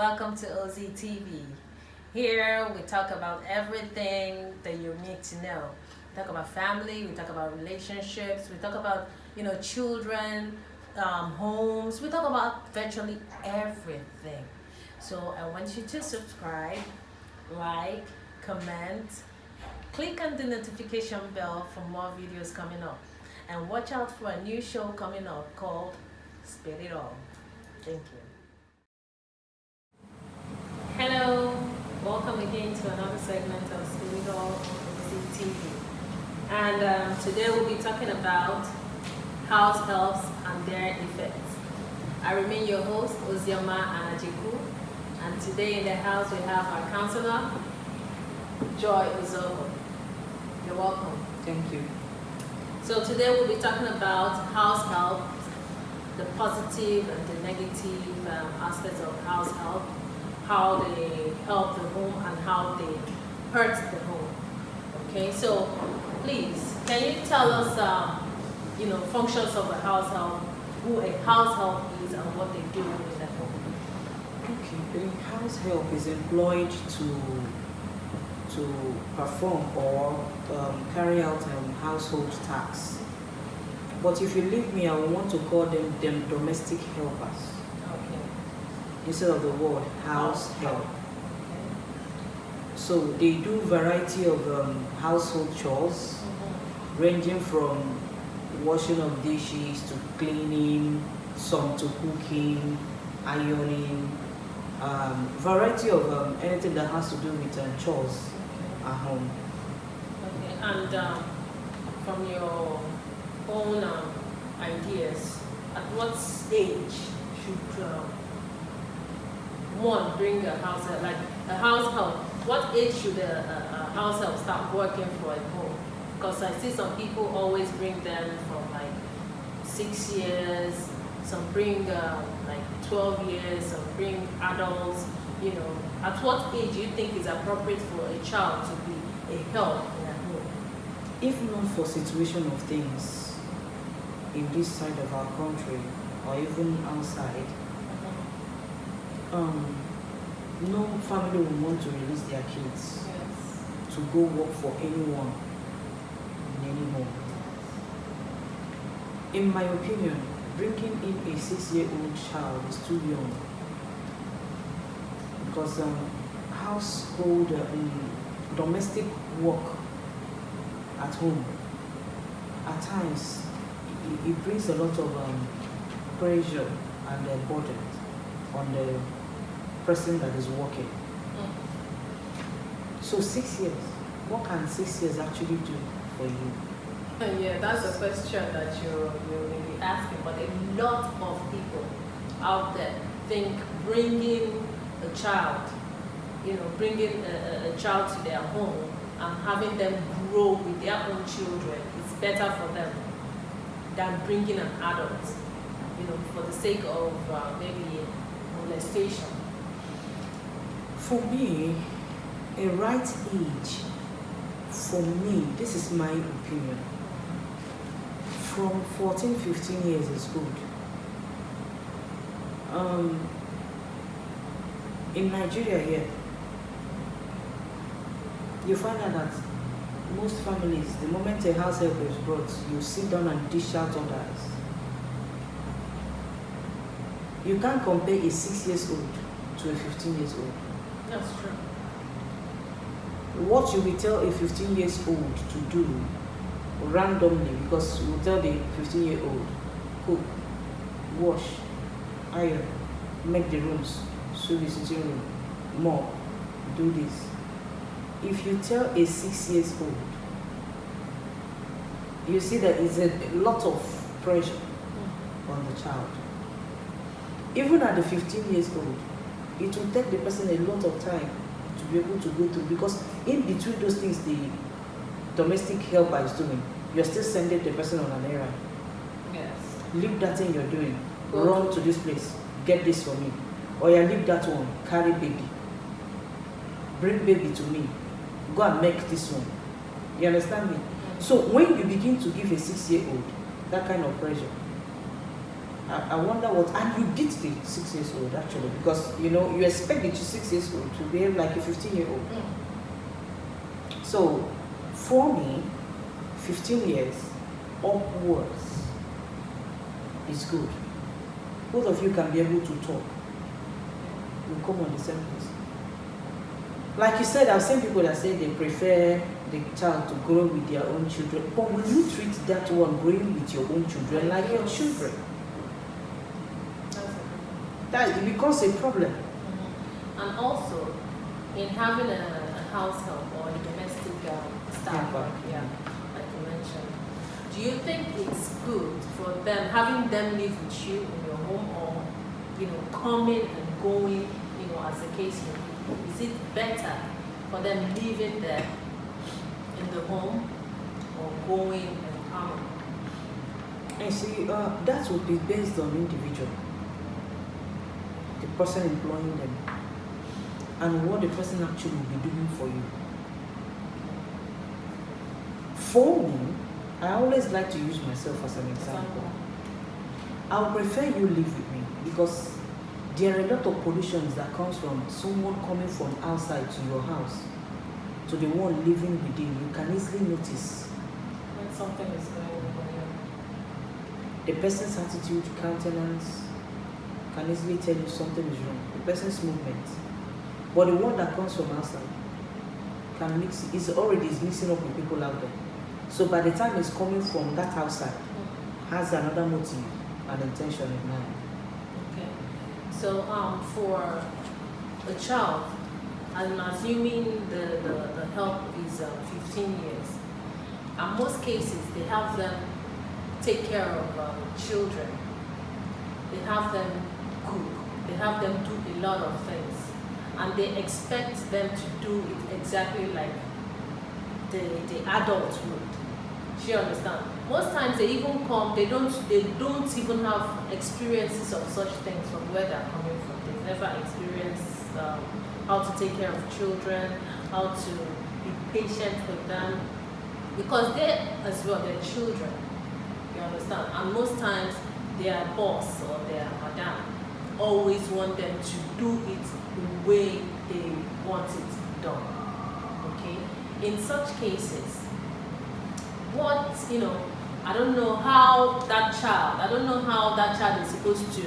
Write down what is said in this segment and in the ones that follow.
Welcome to OZ TV. Here we talk about everything that you need to know. We talk about family, we talk about relationships, we talk about children, homes. We talk about virtually everything. So I want you to subscribe, like, comment, click on the notification bell for more videos coming up. And watch out for a new show coming up called Spit It All. Thank you. Hello, welcome again to another segment of Spit It All on TV. And today we'll be talking about house helps and their effects. I remain your host, Ozioma Anajiku, and today in the house we have our counselor, Joy Ozogo. You're welcome. Thank you. So today we'll be talking about house help, the positive and the negative aspects of house help, how they help the home and how they hurt the home. Okay, so please, can you tell us, functions of a house help, who a house help is and what they do in the home? Okay, a house help is employed to perform or carry out household tasks. But if you leave me, I will want to call them domestic helpers. Okay. Instead of the word house help. Okay. So they do variety of household chores, ranging from washing of dishes to cleaning, some to cooking, ironing, variety of anything that has to do with chores at home. Okay, and from your own ideas, at what age should one bring a house help, like a house help? What age should a house help start working for at home? Because I see some people always bring them from like 6 years, some bring like 12 years, some bring adults. At what age do you think is appropriate for a child to be a help in a home? If not for situation of things in this side of our country or even outside, no family will want to release their kids to go work for anyone in any home. In my opinion, bringing in a 6-year-old child is too young, because household domestic work at home at times it brings a lot of pressure and burden on the person that is working. So 6 years, what can 6 years actually do for you? Yeah, that's a question that you will be asking, but a lot of people out there think bringing a child, bringing a child to their home and having them grow with their own children is better for them than bringing an adult, for the sake of maybe molestation. For me, a right age, for me, this is my opinion, from 14, 15 years is good. In Nigeria here, you find out that most families, the moment a house help is brought, you sit down and dish out orders. You can't compare a 6 years old to a 15 years old. That's true. What you will tell a 15 years old to do randomly, because you will tell the 15-year-old, cook, wash, iron, make the rooms, sweep the sitting room, mop, do this. If you tell a 6 years old, you see that it's a lot of pressure on the child. Even at the 15 years old, it will take the person a lot of time to be able to go through, because in between those things the domestic helper is doing, you're still sending the person on an errand. Yes. Leave that thing you're doing, run to this place, get this for me. Or you leave that one, carry baby, bring baby to me, go and make this one. You understand me? So when you begin to give a 6-year-old that kind of pressure, I wonder what, and you beat the 6 years old actually, because you know you expect the 6 years old to behave like a 15-year-old. So for me, 15 years upwards is good. Both of you can be able to talk. You come on the same place. Like you said, I've seen people that say they prefer the child to grow with their own children. But will you treat that one growing with your own children like your children? That it becomes a problem. And also, in having a house help or a domestic staff, like you mentioned, do you think it's good for them, having them live with you in your home, or coming and going, as the case may be? Is it better for them living there in the home or going and coming? And see, that would be based on individual, the person employing them, and what the person actually will be doing for you. For me, I always like to use myself as an example. I would prefer you live with me, because there are a lot of pollutions that comes from someone coming from outside to your house to the one living within. You can easily notice when something is going on. The person's attitude, countenance can easily tell you something is wrong. The person's movement. But the one that comes from outside is mixing up with people out there. So by the time it's coming from that outside, has another motive and intention in mind. Okay. So for a child, I'm assuming the help is 15 years. In most cases, they have them take care of children. They have them cook. They have them do a lot of things. And they expect them to do it exactly like the adults would. Do you understand? Most times they even come, they don't even have experiences of such things from where they're coming from. They've never experienced how to take care of children, how to be patient with them, because they as well, they're children. You understand? And most times their boss or their madam always want them to do it the way they want it done. Okay? In such cases, I don't know how that child is supposed to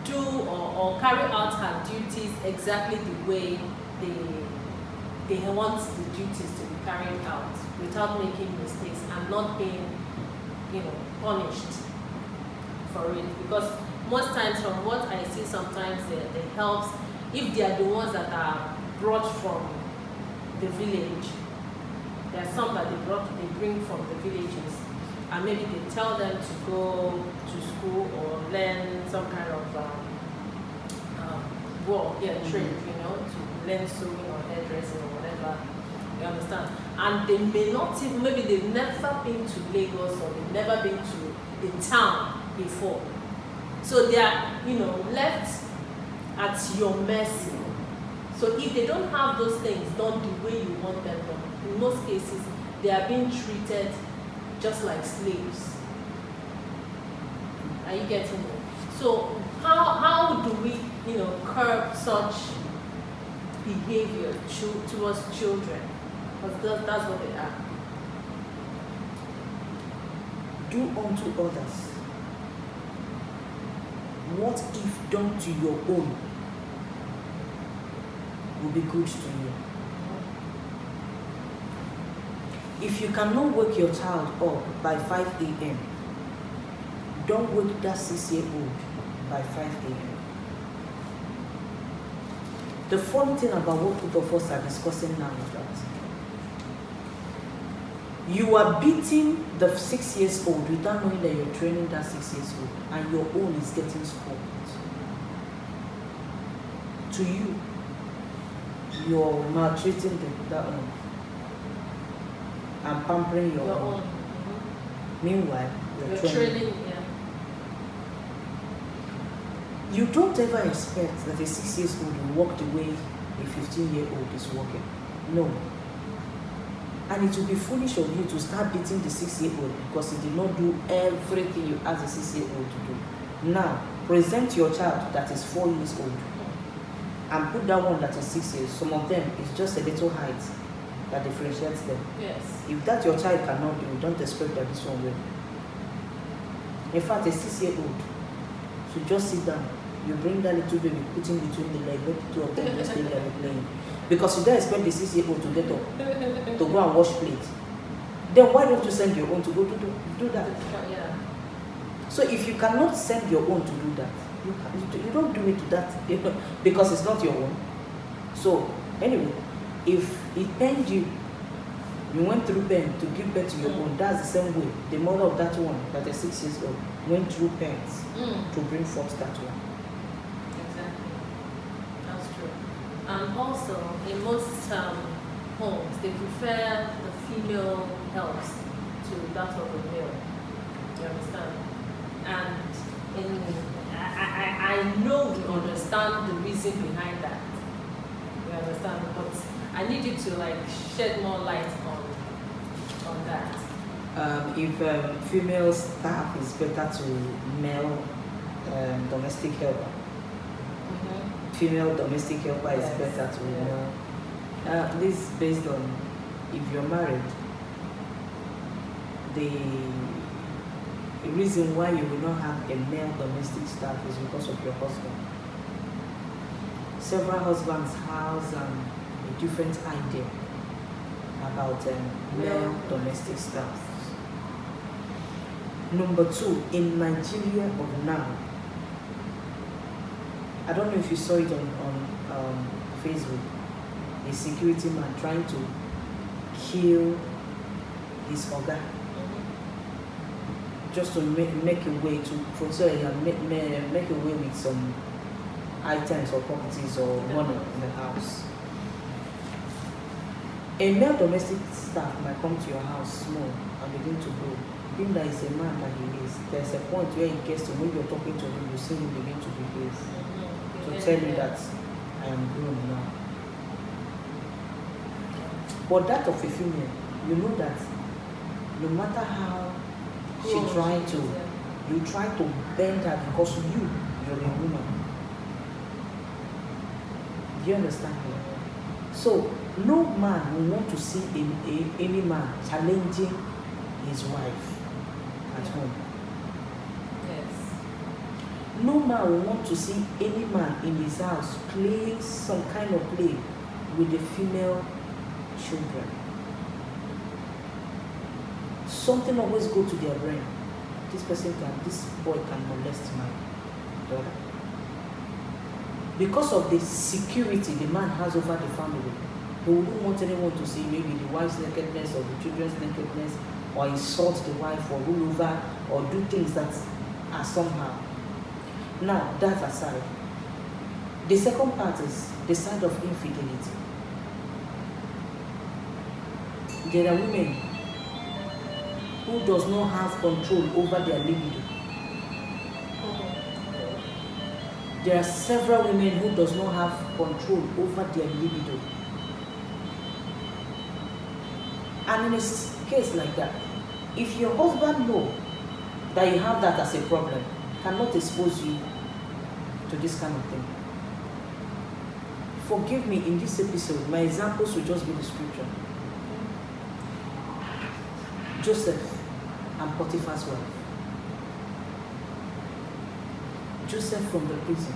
do or carry out her duties exactly the way they want the duties to be carried out without making mistakes and not being punished for it. Because most times, from what I see, sometimes the helps, if they are the ones that are brought from the village, there are some that they bring from the villages, and maybe they tell them to go to school or learn some kind of trade, to learn sewing or hairdressing or whatever. You understand? And they may not even, maybe they've never been to Lagos or they've never been to a town before. So they are, left at your mercy. So if they don't have those things done the way you want them done, in most cases, they are being treated just like slaves. Are you getting it? So how do we, curb such behavior towards children? Because that's what they are. Do unto others what if done to your own will be good to you. If you cannot wake your child up by 5 a.m., don't wake that 6-year-old by 5 a.m. The funny thing about what both of us are discussing now is that you are beating the 6-year-old without knowing that you're training that 6-year-old, and your own is getting spoiled. To you, you're maltreating that one and pampering your own. Meanwhile, you're training. You don't ever expect that a 6-year-old will walk the way a 15-year-old is walking. No. And it will be foolish of you to start beating the 6-year-old because he did not do everything you asked the 6-year-old to do. Now, present your child that is 4 years old and put that one that is 6 years. Some of them is just a little height that differentiates them. Yes. If that your child cannot do, don't expect that this one will. In fact, a 6-year-old should just sit down. You bring that little baby, put him between the legs, let the two of them just stay there playing. Because you don't expect the 6-year-old to get up to go and wash plates. Then why don't you send your own to go to do that? Yeah. So if you cannot send your own to do that, you don't do it to that, because it's not your own. So anyway, if it pained you, you went through pain to give birth to your own, that's the same way. The mother of that one, that is 6 years old, went through pains to bring forth that one. Exactly. That's true. And also, in most homes, they prefer the female helps to that of the male. You understand? And I know you understand the reason behind that. You understand? But I need you to like shed more light on that. If female staff is better to male domestic helper, female domestic helper is better to male. This is based on if you're married, the reason why you will not have a male domestic staff is because of your husband. Several husbands have a different idea about male domestic staff. Number two, in Nigeria of now, I don't know if you saw it on Facebook, a security man trying to kill his oga just to make a way make a way with some items or properties or money in the house. A male domestic staff might come to your house small and begin to grow. Being that he's a man that he is, there's a point where he gets to, when you're talking to him, you see him begin to behave. To tell you that I am grown now. But that of a female, you know that no matter how she try to, you try to bend her because you're a woman. Do you understand me? So no man will want to see any man challenging his wife at home. Yes. No man will want to see any man in his house playing some kind of play with the female children. Something always go to their brain. This boy can molest my daughter. Because of the security the man has over the family, he wouldn't want anyone to see maybe the wife's nakedness or the children's nakedness, or insult the wife or rule over or do things that are somehow. Now, that aside, the second part is the side of infidelity. There are women who does not have control over their libido. There are several women who does not have control over their libido. And in a case like that, if your husband knows that you have that as a problem, cannot expose you to this kind of thing. Forgive me, in this episode, my examples will just be the scripture. Joseph and Potiphar's wife. Joseph from the prison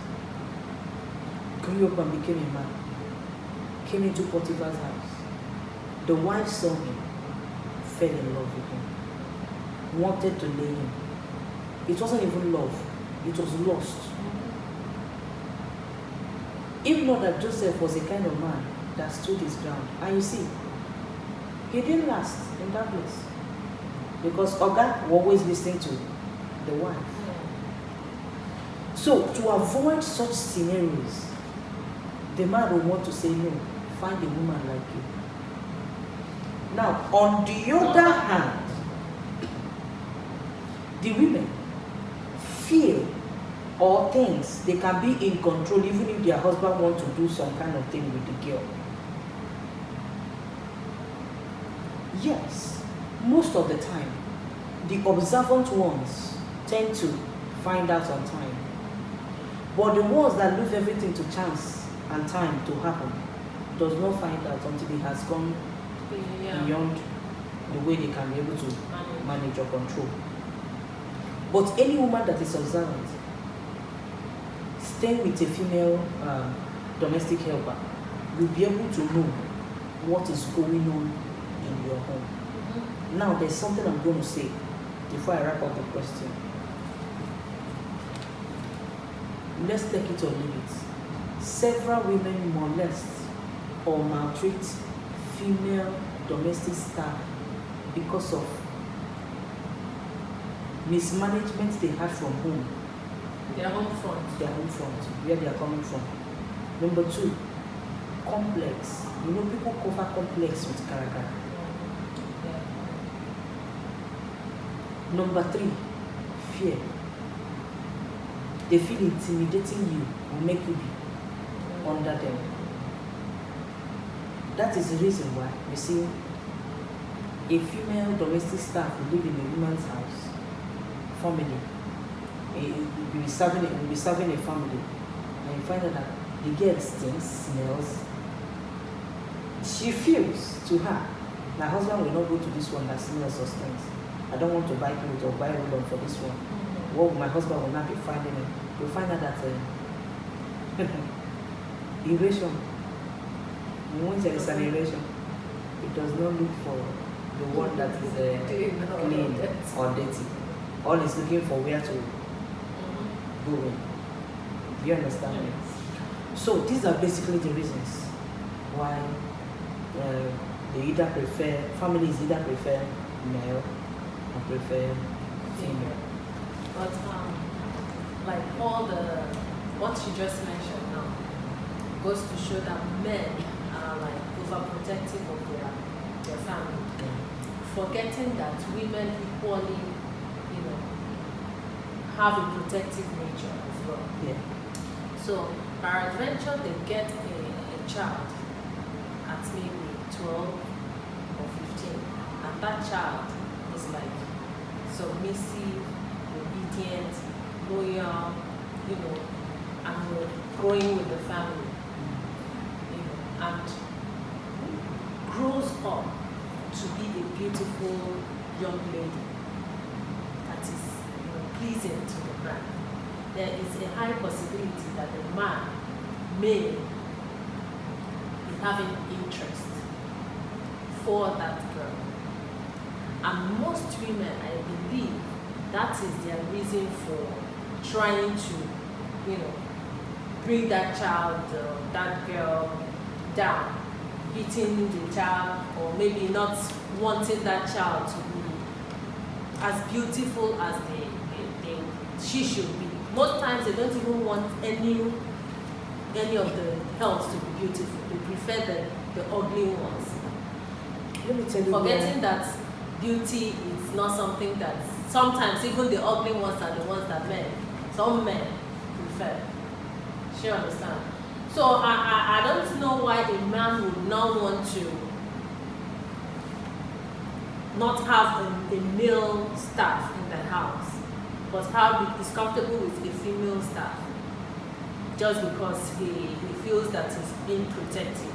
grew up and became a man, came into Potiphar's house. The wife saw him, fell in love with him, wanted to lay him. It wasn't even love, it was lust. If not that Joseph was a kind of man that stood his ground, and you see, he didn't last in that place because Oga was always listening to the wife. So to avoid such scenarios, the man will want to say no, find a woman like you. Now, on the other hand, the women feel or things they can be in control even if their husband wants to do some kind of thing with the girl. Yes, most of the time, the observant ones tend to find out on time. But the ones that leave everything to chance and time to happen does not find out until it has gone beyond the way they can be able to manage or control. But any woman that is observant, staying with a female domestic helper, will be able to know what is going on in your home. Now, there's something I'm going to say before I wrap up the question. Let's take it or leave it. Several women molest or maltreat female domestic staff because of mismanagement they had from home. Their home front. Their home front, where they are coming from. Number 2, complex. You know, people cover complex with character. Number 3, fear. They feel intimidating you will make you be under them. That is the reason why you see a female domestic staff will live in a woman's house, family. It will be serving a family, and you find out that the girl stinks, smells. She feels to her, my husband will not go to this one that smells or stinks. I don't want to buy clothes or buy roll-on for this one. Well, my husband will not be finding it. You'll find out that erosion. Once there is an erosion, it does not look for the one that is clean or dirty. All is looking for where to go in. Do you understand me? So these are basically the reasons why families either prefer male or prefer female. But like what you just mentioned now goes to show that men are like overprotective of their family, forgetting that women equally, have a protective nature as well. Yeah. So, peradventure they get a child at maybe 12 or 15, and that child is like submissive, obedient, loyal, and growing with the family, and grows up to be a beautiful young lady that is pleasing to the man. There is a high possibility that the man may be having interest for that girl. And most women, I believe, that is their reason for trying to, bring that child, that girl down, beating the child, or maybe not wanting that child to be as beautiful as she should be. Most times they don't even want any of the girls to be beautiful. They prefer the ugly ones. Let me tell you, forgetting that beauty is not something that sometimes even the ugly ones are the ones that some men prefer. Sure, understand? So I don't know why a man would not want to not have a male staff in the house, but is comfortable with a female staff just because he feels that he's being protective.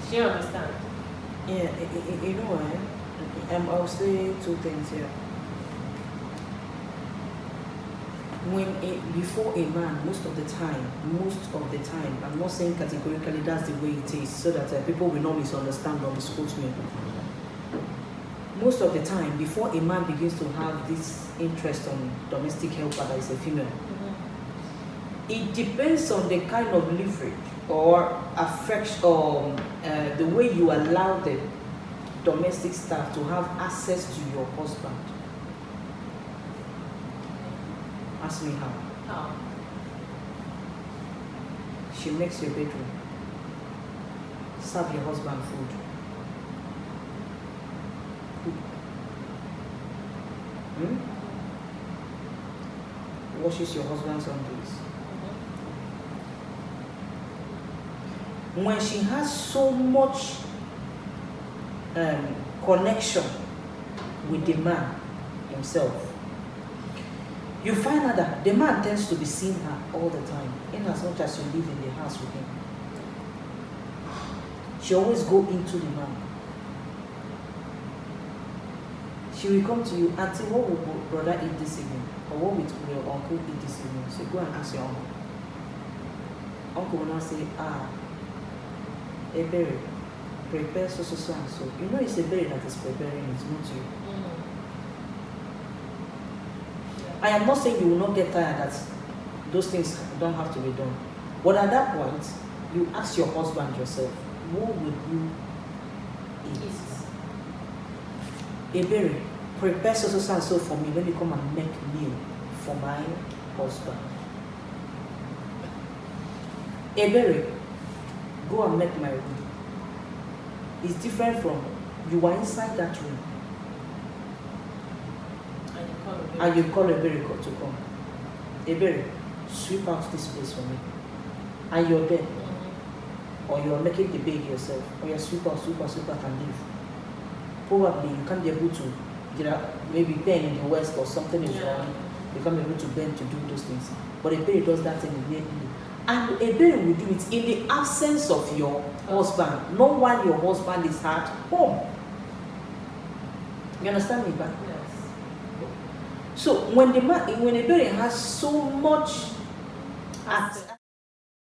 Sure, understand? Yeah, I'll say 2 things here. Before a man, most of the time, I'm not saying categorically that's the way it is, so that people will not misunderstand or misquote me. Most of the time, before a man begins to have this interest on domestic helper that is a female, it depends on the kind of leverage or affection or the way you allow the domestic staff to have access to your husband. Ask me how. How? She makes your bedroom, serve your husband food, washes your husband's undies. When she has so much connection with the man himself, you find out that the man tends to be seeing her all the time, in as much as you live in the house with him. She always go into the man. She will come to you, Auntie, what will brother eat this evening? Or what will your uncle eat this evening? So go and ask your uncle. Uncle will now say, Ebere, prepare so and so. You know it's Ebere that is preparing it, not you. I am not saying you will not get tired that those things don't have to be done. But at that point, you ask your husband yourself, what would you eat? Ebere, prepare so and so for me. Let me come and make meal for my husband. Ebere, go and make my room. It's different from you are inside that room and you call Ebere to come. Ebere, sweep out this place for me. And you're there. Or you're making the bed yourself. Or you're sweep out and leave. Probably you can't be able to maybe pain in the west or something is wrong. You can't be able to bend to do those things. But Ebere does that immediately. And Ebere will do it in the absence of your husband, not while your husband is at home. You understand me, but Yes. so when Ebere has so much